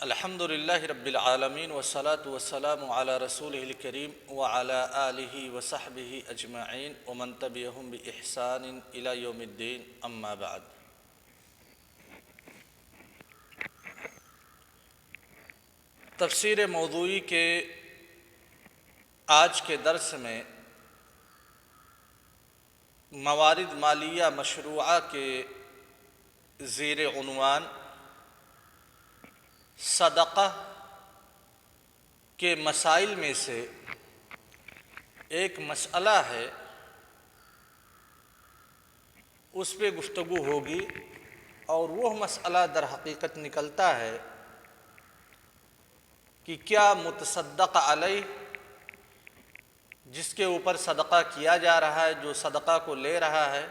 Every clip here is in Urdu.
الحمد للہ رب العالمین والصلاة والسلام علی رسولہ الکریم وعلی آلہ وصحبہ اجمعین ومن تبعہم بإحسان الی یوم الدین اما بعد۔ تفسیر موضوعی کے آج کے درس میں موارد مالیہ مشروعہ کے زیر عنوان صدقہ کے مسائل میں سے ایک مسئلہ ہے، اس پہ گفتگو ہوگی، اور وہ مسئلہ در حقیقت نکلتا ہے کہ کیا متصدق علیہ، جس کے اوپر صدقہ کیا جا رہا ہے، جو صدقہ کو لے رہا ہے،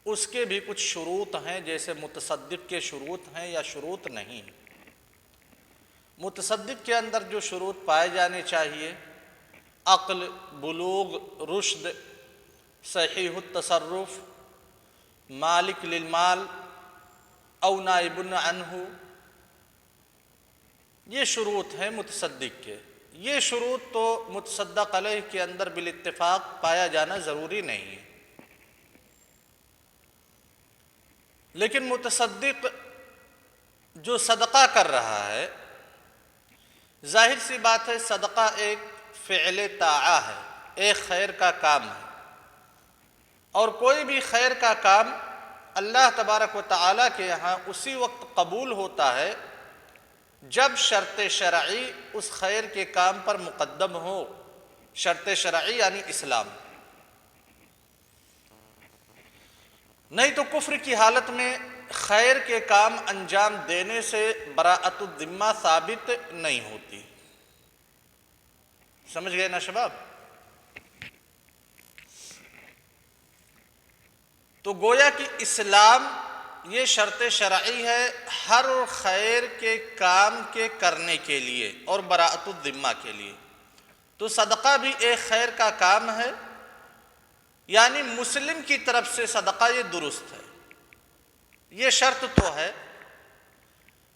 اس کے بھی کچھ شروط ہیں، جیسے متصدق کے شروط ہیں یا شروط نہیں۔ متصدق کے اندر جو شروط پائے جانے چاہیے: عقل، بلوغ، رشد، صحیح التصرف، مالک للمال او نائب عنہ، یہ شروط ہیں متصدق کے۔ یہ شروط تو متصدق علیہ کے اندر بالاتفاق پایا جانا ضروری نہیں ہے، لیکن متصدق جو صدقہ کر رہا ہے، ظاہر سی بات ہے صدقہ ایک فعل طاعہ ہے، ایک خیر کا کام ہے، اور کوئی بھی خیر کا کام اللہ تبارک و تعالیٰ کے یہاں اسی وقت قبول ہوتا ہے جب شرط شرعی اس خیر کے کام پر مقدم ہو۔ شرط شرعی یعنی اسلام، نہیں تو کفر کی حالت میں خیر کے کام انجام دینے سے براءت الذمہ ثابت نہیں ہوتی۔ سمجھ گئے نا شباب؟ تو گویا کہ اسلام یہ شرط شرعی ہے ہر خیر کے کام کے کرنے کے لیے اور براءت الذمہ کے لیے۔ تو صدقہ بھی ایک خیر کا کام ہے، یعنی مسلم کی طرف سے صدقہ یہ درست ہے، یہ شرط تو ہے،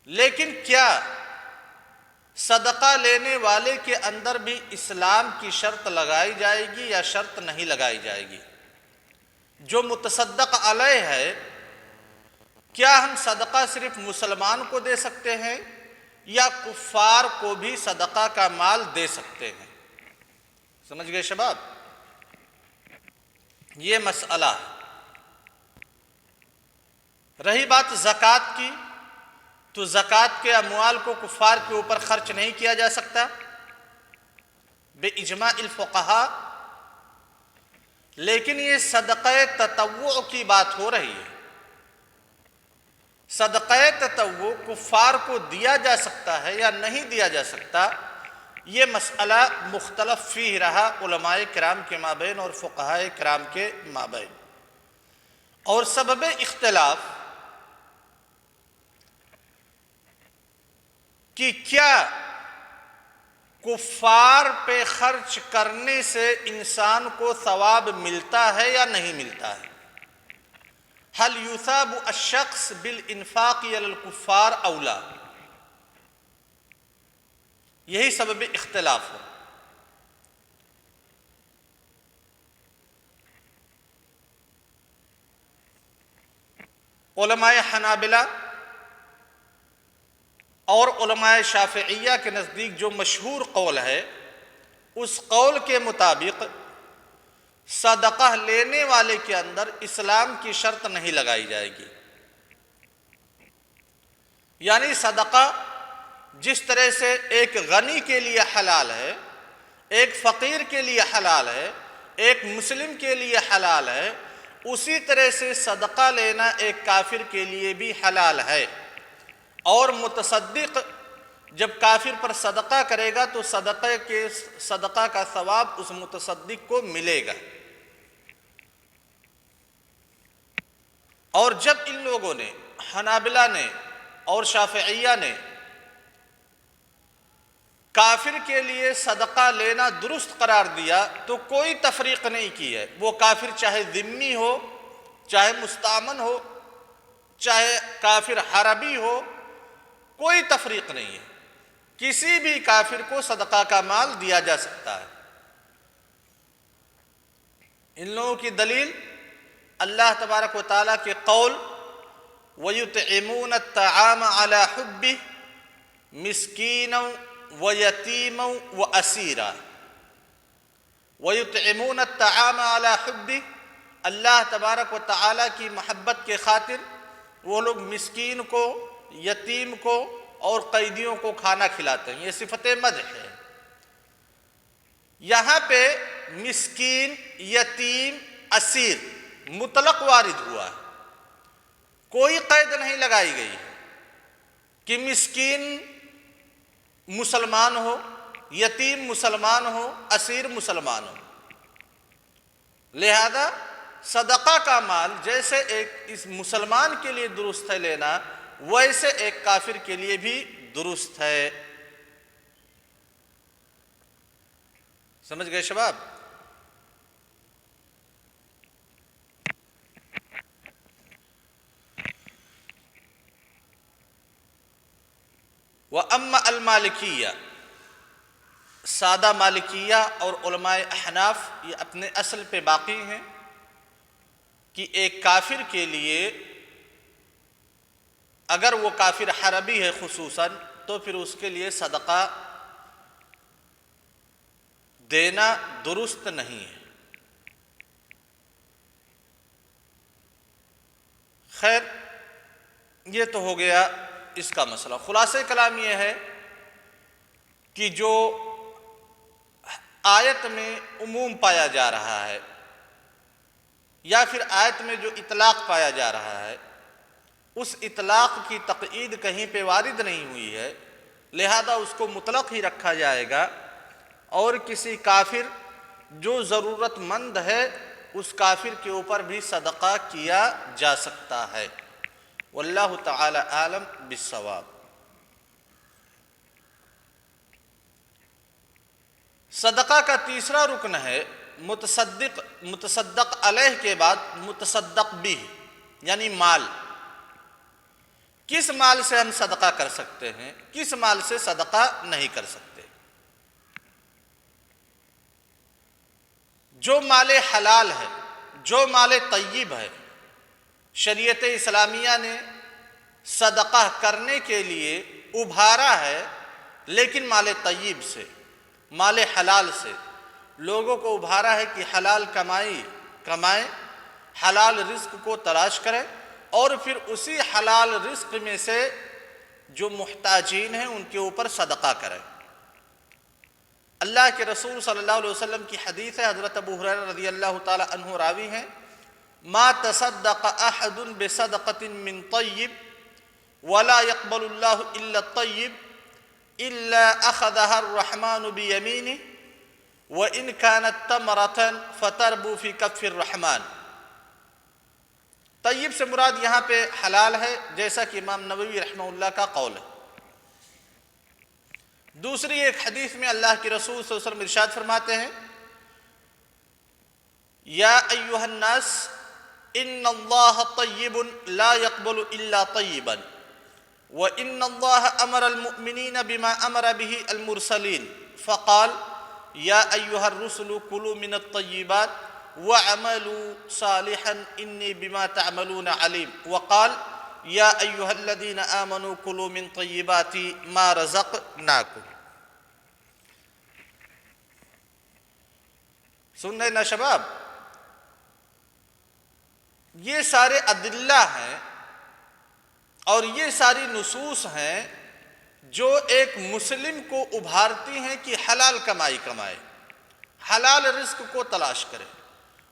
لیکن کیا صدقہ لینے والے کے اندر بھی اسلام کی شرط لگائی جائے گی یا شرط نہیں لگائی جائے گی؟ جو متصدق علیہ ہے، کیا ہم صدقہ صرف مسلمان کو دے سکتے ہیں یا کفار کو بھی صدقہ کا مال دے سکتے ہیں؟ سمجھ گئے شباب؟ یہ مسئلہ ہے۔ رہی بات زکوٰۃ کی، تو زکوٰۃ کے اموال کو کفار کے اوپر خرچ نہیں کیا جا سکتا بے اجماع الفقہاء، لیکن یہ صدقہ تطوع کی بات ہو رہی ہے۔ صدقہ تطوع کفار کو دیا جا سکتا ہے یا نہیں دیا جا سکتا، یہ مسئلہ مختلف فیہ رہا علماء کرام کے مابین اور فقہاء کرام کے مابین، اور سبب اختلاف کہ کیا کفار پہ خرچ کرنے سے انسان کو ثواب ملتا ہے یا نہیں ملتا ہے۔ هل يثاب الشخص بالانفاق علی الکفار او لا؟ یہی سبب اختلاف ہے۔ علماء حنابلہ اور علماء شافعیہ کے نزدیک جو مشہور قول ہے، اس قول کے مطابق صدقہ لینے والے کے اندر اسلام کی شرط نہیں لگائی جائے گی، یعنی صدقہ جس طرح سے ایک غنی کے لیے حلال ہے، ایک فقیر کے لیے حلال ہے، ایک مسلم کے لیے حلال ہے، اسی طرح سے صدقہ لینا ایک کافر کے لیے بھی حلال ہے، اور متصدق جب کافر پر صدقہ کرے گا تو صدقہ کا ثواب اس متصدق کو ملے گا۔ اور جب ان لوگوں نے، حنابلہ نے اور شافعیہ نے، کافر کے لیے صدقہ لینا درست قرار دیا تو کوئی تفریق نہیں کی ہے، وہ کافر چاہے ذمی ہو، چاہے مستامن ہو، چاہے کافر حربی ہو، کوئی تفریق نہیں ہے، کسی بھی کافر کو صدقہ کا مال دیا جا سکتا ہے۔ ان لوگوں کی دلیل اللہ تبارک و تعالیٰ کے قول وَيُطْعِمُونَ الطَّعَامَ عَلَى حُبِّهِ مِسْكِينًا وَيَتِيمًا وَأَسِيرًا۔ وَيُطْعِمُونَ الطَّعَامَ عَلَى حُبِّهِ، اللہ تبارک و تعالیٰ کی محبت کے خاطر وہ لوگ مسکین کو، یتیم کو اور قیدیوں کو کھانا کھلاتے ہیں۔ یہ صفت مدح ہے۔ یہاں پہ مسکین، یتیم، اسیر مطلق وارد ہوا ہے، کوئی قید نہیں لگائی گئی ہے کہ مسکین مسلمان ہو، یتیم مسلمان ہو، اسیر مسلمان ہو۔ لہذا صدقہ کا مال جیسے ایک اس مسلمان کے لیے درست ہے لینا، ویسے ایک کافر کے لیے بھی درست ہے۔ سمجھ گئے شباب؟ وَأَمَّا الْمَالِكِيَّةُ، سادہ مالکیہ اور علماء احناف یہ اپنے اصل پہ باقی ہیں کہ ایک کافر کے لیے اگر وہ کافر حربی ہے خصوصاً، تو پھر اس کے لیے صدقہ دینا درست نہیں ہے۔ خیر، یہ تو ہو گیا اس کا مسئلہ۔ خلاصہ کلام یہ ہے کہ جو آیت میں عموم پایا جا رہا ہے یا پھر آیت میں جو اطلاق پایا جا رہا ہے، اس اطلاق کی تقیید کہیں پہ وارد نہیں ہوئی ہے، لہذا اس کو مطلق ہی رکھا جائے گا، اور کسی کافر جو ضرورت مند ہے اس کافر کے اوپر بھی صدقہ کیا جا سکتا ہے۔ واللہ تعالی عالم بالصواب۔ صدقہ کا تیسرا رکن ہے متصدق علیہ کے بعد متصدق بھی، یعنی مال۔ کس مال سے ہم صدقہ کر سکتے ہیں، کس مال سے صدقہ نہیں کر سکتے؟ جو مال حلال ہے، جو مال طیب ہے، شریعت اسلامیہ نے صدقہ کرنے کے لیے ابھارا ہے، لیکن مال طیب سے، مال حلال سے لوگوں کو ابھارا ہے کہ حلال کمائیں، حلال رزق کو تلاش کریں، اور پھر اسی حلال رزق میں سے جو محتاجین ہیں ان کے اوپر صدقہ کریں۔ اللہ کے رسول صلی اللہ علیہ وسلم کی حدیث ہے، حضرت ابو ہریرہ رضی اللہ تعالی عنہ راوی ہیں، ما تصدق احد بصدقة من طیب ولا يقبل اللہ الا الطیب الا اخذها الرحمن بيمینه وان كانت تمرة فتربو في كف الرحمن۔ طیب سے مراد یہاں پہ حلال ہے، جیسا کہ امام نووی رحمہ اللہ کا قول ہے۔ دوسری ایک حدیث میں اللہ کے رسول صلی اللہ علیہ وسلم ارشاد فرماتے ہیں، یا ایھا الناس ان اللہ طیب لا يقبل الا طیبا وان اللہ امر المؤمنین بما امر به المرسلین فقال یا ایھا الرسل کلوا من الطیبات وَعَمَلُوا صَالِحًا إِنِّي بِمَا تَعْمَلُونَ عَلِيمٌ وقال یا ایھا الذین آمنوا کلوا من طیبات ما رزقناکم۔ سن رہے نا شباب؟ یہ سارے ادلہ ہیں اور یہ ساری نصوص ہیں جو ایک مسلم کو ابھارتی ہیں کہ حلال کمائی کمائے، حلال رزق کو تلاش کرے،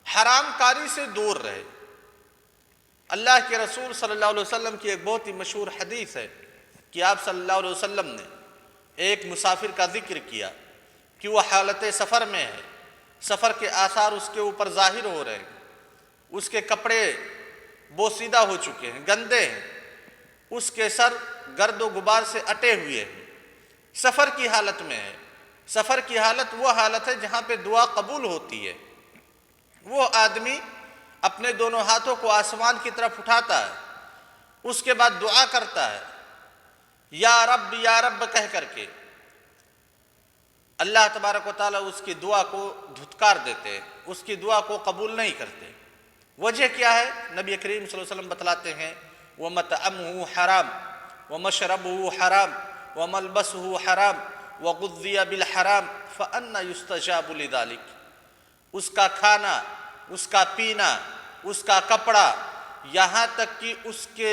حرام کاری سے دور رہے۔ اللہ کے رسول صلی اللہ علیہ وسلم کی ایک بہت ہی مشہور حدیث ہے کہ آپ صلی اللہ علیہ وسلم نے ایک مسافر کا ذکر کیا کہ وہ حالت سفر میں ہے، سفر کے آثار اس کے اوپر ظاہر ہو رہے ہیں، اس کے کپڑے بوسیدہ ہو چکے ہیں، گندے ہیں، اس کے سر گرد و غبار سے اٹے ہوئے ہیں، سفر کی حالت میں ہے۔ سفر کی حالت وہ حالت ہے جہاں پہ دعا قبول ہوتی ہے۔ وہ آدمی اپنے دونوں ہاتھوں کو آسمان کی طرف اٹھاتا ہے، اس کے بعد دعا کرتا ہے، یا رب کہہ کر کے اللہ تبارک و تعالیٰ اس کی دعا کو دھتکار دیتے ہیں، اس کی دعا کو قبول نہیں کرتے۔ وجہ کیا ہے؟ نبی کریم صلی اللہ علیہ وسلم بتلاتے ہیں وَمَطْعَمُهُ حرام وَمَشْرَبُهُ حرام وَمَلْبَسُهُ حرام وَغُذِّيَ بِالْحَرام فَأَنَّ يُسْتَجَابُ لِذَلِكَ۔ اس کا کھانا، اس کا پینا، اس کا کپڑا، یہاں تک کہ اس کے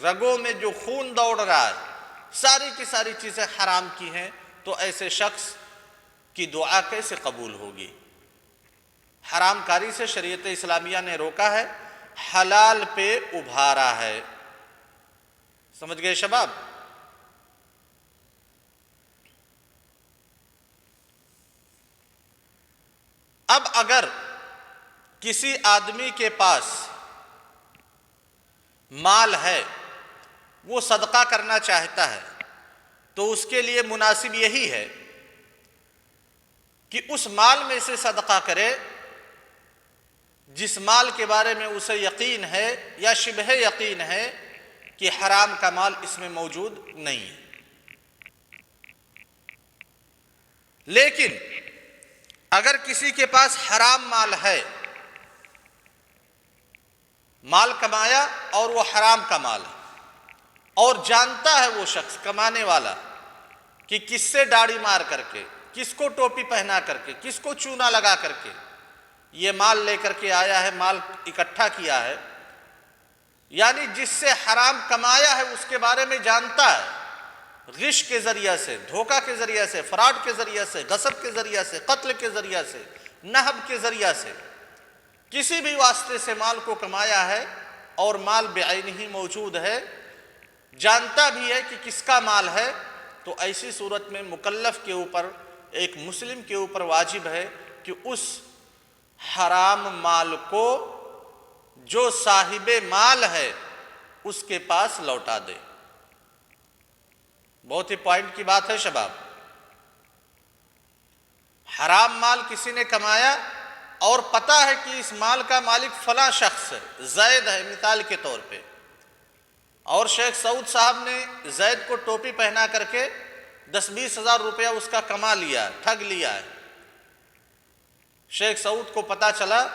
رگوں میں جو خون دوڑ رہا ہے، ساری کی ساری چیزیں حرام کی ہیں، تو ایسے شخص کی دعا کیسے قبول ہوگی؟ حرام کاری سے شریعت اسلامیہ نے روکا ہے، حلال پہ ابھارا ہے۔ سمجھ گئے شباب؟ اب اگر کسی آدمی کے پاس مال ہے، وہ صدقہ کرنا چاہتا ہے، تو اس کے لیے مناسب یہی ہے کہ اس مال میں سے صدقہ کرے جس مال کے بارے میں اسے یقین ہے یا شبہ یقین ہے کہ حرام کا مال اس میں موجود نہیں ہے۔ لیکن اگر کسی کے پاس حرام مال ہے، مال کمایا اور وہ حرام کا مال ہے، اور جانتا ہے وہ شخص کمانے والا کہ کس سے داڑھی مار کر کے، کس کو ٹوپی پہنا کر کے، کس کو چونا لگا کر کے یہ مال لے کر کے آیا ہے، مال اکٹھا کیا ہے، یعنی جس سے حرام کمایا ہے اس کے بارے میں جانتا ہے، غش کے ذریعہ سے، دھوکہ کے ذریعہ سے، فراڈ کے ذریعہ سے، غصب کے ذریعہ سے، قتل کے ذریعہ سے، نہب کے ذریعہ سے، کسی بھی واسطے سے مال کو کمایا ہے اور مال بعینہ موجود ہے، جانتا بھی ہے کہ کس کا مال ہے، تو ایسی صورت میں مکلف کے اوپر، ایک مسلم کے اوپر واجب ہے کہ اس حرام مال کو جو صاحب مال ہے اس کے پاس لوٹا دے۔ بہت ہی پوائنٹ کی بات ہے شباب۔ حرام مال کسی نے کمایا اور پتہ ہے کہ اس مال کا مالک فلاں شخص ہے، زید ہے مثال کے طور پہ، اور شیخ سعود صاحب نے زید کو ٹوپی پہنا کر کے 10-20 ہزار روپیہ اس کا کما لیا ہے، ٹھگ لیا ہے۔ شیخ سعود کو پتہ چلا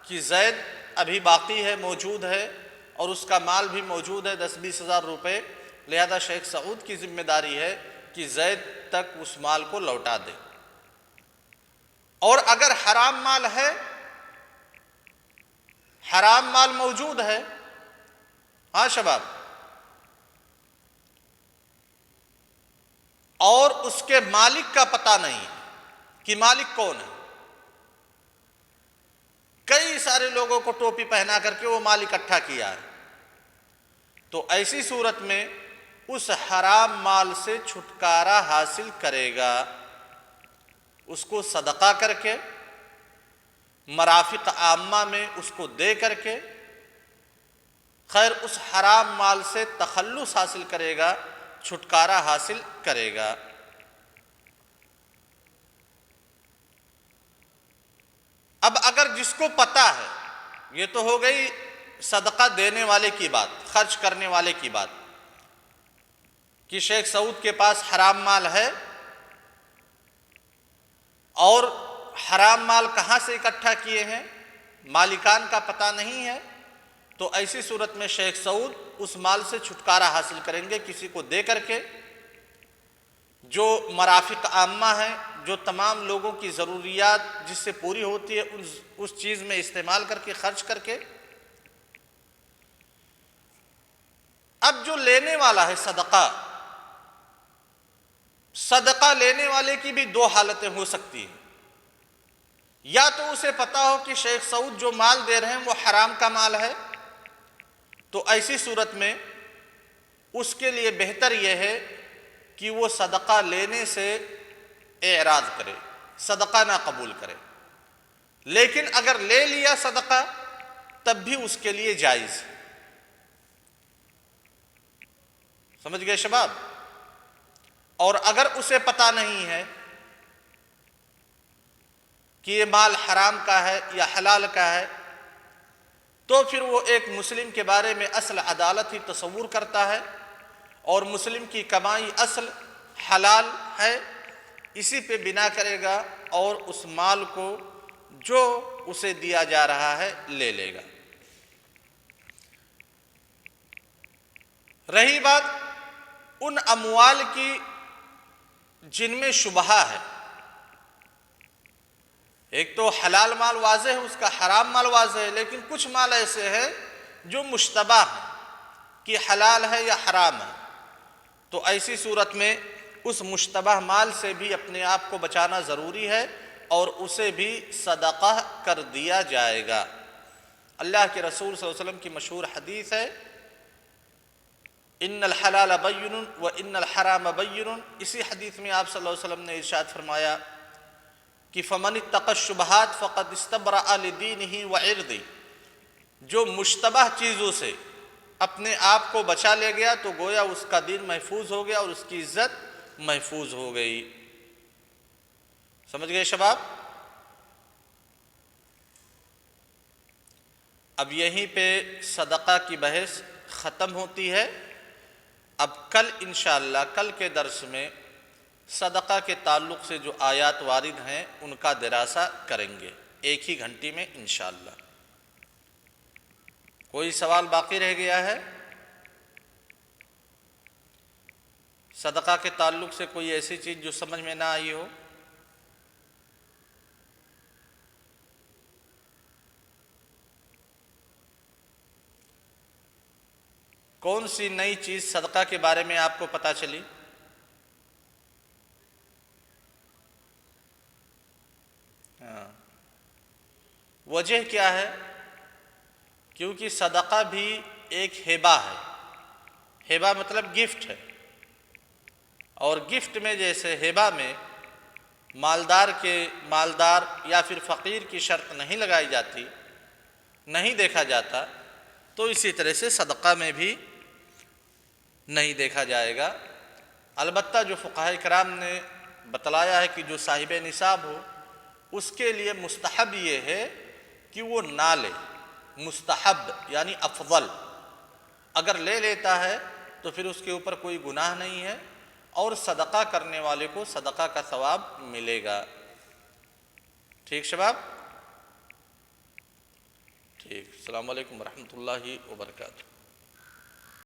کہ زید ابھی باقی ہے، موجود ہے، اور اس کا مال بھی موجود ہے 10-20 ہزار روپے، لہذا شیخ سعود کی ذمہ داری ہے کہ زید تک اس مال کو لوٹا دے۔ اور اگر حرام مال ہے، حرام مال موجود ہے، ہاں شباب، اور اس کے مالک کا پتہ نہیں کہ مالک کون ہے، کئی سارے لوگوں کو ٹوپی پہنا کر کے وہ مال اکٹھا کیا ہے، تو ایسی صورت میں اس حرام مال سے چھٹکارا حاصل کرے گا، اس کو صدقہ کر کے، مرافق عامہ میں اس کو دے کر کے، خیر اس حرام مال سے تخلص حاصل کرے گا، چھٹکارا حاصل کرے گا۔ اب اگر جس کو پتہ ہے، یہ تو ہو گئی صدقہ دینے والے کی بات، خرچ کرنے والے کی بات، کہ شیخ سعود کے پاس حرام مال ہے اور حرام مال کہاں سے اکٹھا کیے ہیں، مالکان کا پتہ نہیں ہے، تو ایسی صورت میں شیخ سعود اس مال سے چھٹکارا حاصل کریں گے کسی کو دے کر کے، جو مرافق عامہ ہیں، جو تمام لوگوں کی ضروریات جس سے پوری ہوتی ہے اس چیز میں استعمال کر کے، خرچ کر کے۔ اب جو لینے والا ہے صدقہ، صدقہ لینے والے کی بھی دو حالتیں ہو سکتی ہیں، یا تو اسے پتہ ہو کہ شیخ سعود جو مال دے رہے ہیں وہ حرام کا مال ہے، تو ایسی صورت میں اس کے لیے بہتر یہ ہے کہ وہ صدقہ لینے سے اعراض کرے، صدقہ نہ قبول کرے۔ لیکن اگر لے لیا صدقہ تب بھی اس کے لیے جائز ہے۔ سمجھ گئے شباب؟ اور اگر اسے پتہ نہیں ہے کہ یہ مال حرام کا ہے یا حلال کا ہے، تو پھر وہ ایک مسلم کے بارے میں اصل عدالت ہی تصور کرتا ہے اور مسلم کی کمائی اصل حلال ہے، اسی پہ بنا کرے گا اور اس مال کو جو اسے دیا جا رہا ہے لے لے گا۔ رہی بات ان اموال کی جن میں شبہہ ہے، ایک تو حلال مال واضح ہے، اس کا حرام مال واضح ہے، لیکن کچھ مال ایسے ہیں جو مشتبہ ہے کہ حلال ہے یا حرام ہے، تو ایسی صورت میں اس مشتبہ مال سے بھی اپنے آپ کو بچانا ضروری ہے اور اسے بھی صدقہ کر دیا جائے گا۔ اللہ کے رسول صلی اللہ علیہ وسلم کی مشہور حدیث ہے، ان الحلال بین و ان الحرام بین۔ اسی حدیث میں آپ صلی اللہ علیہ وسلم نے ارشاد فرمایا کہ فمن اتقى الشبہات فقد استبرأ لدینہ وعرضہ، جو مشتبہ چیزوں سے اپنے آپ کو بچا لے گیا تو گویا اس کا دین محفوظ ہو گیا اور اس کی عزت محفوظ ہو گئی۔ سمجھ گئے شباب؟ اب یہیں پہ صدقہ کی بحث ختم ہوتی ہے۔ اب کل انشاءاللہ کل کے درس میں صدقہ کے تعلق سے جو آیات وارد ہیں ان کا دراسہ کریں گے ایک ہی گھنٹی میں انشاءاللہ۔ کوئی سوال باقی رہ گیا ہے؟ صدقہ کے تعلق سے کوئی ایسی چیز جو سمجھ میں نہ آئی ہو؟ کون سی نئی چیز صدقہ کے بارے میں آپ کو پتہ چلی؟ وجہ کیا ہے؟ کیونکہ صدقہ بھی ایک ہبہ ہے، ہبہ مطلب گفٹ ہے، اور گفٹ میں جیسے ہبہ میں مالدار یا پھر فقیر کی شرط نہیں لگائی جاتی، نہیں دیکھا جاتا، تو اسی طرح سے صدقہ میں بھی نہیں دیکھا جائے گا۔ البتہ جو فقہاء کرام نے بتلایا ہے کہ جو صاحب نصاب ہو اس کے لیے مستحب یہ ہے کہ وہ نہ لے، مستحب یعنی افضل، اگر لے لیتا ہے تو پھر اس کے اوپر کوئی گناہ نہیں ہے اور صدقہ کرنے والے کو صدقہ کا ثواب ملے گا۔ ٹھیک شباب؟ ٹھیک، السلام علیکم ورحمۃ اللہ وبرکاتہ۔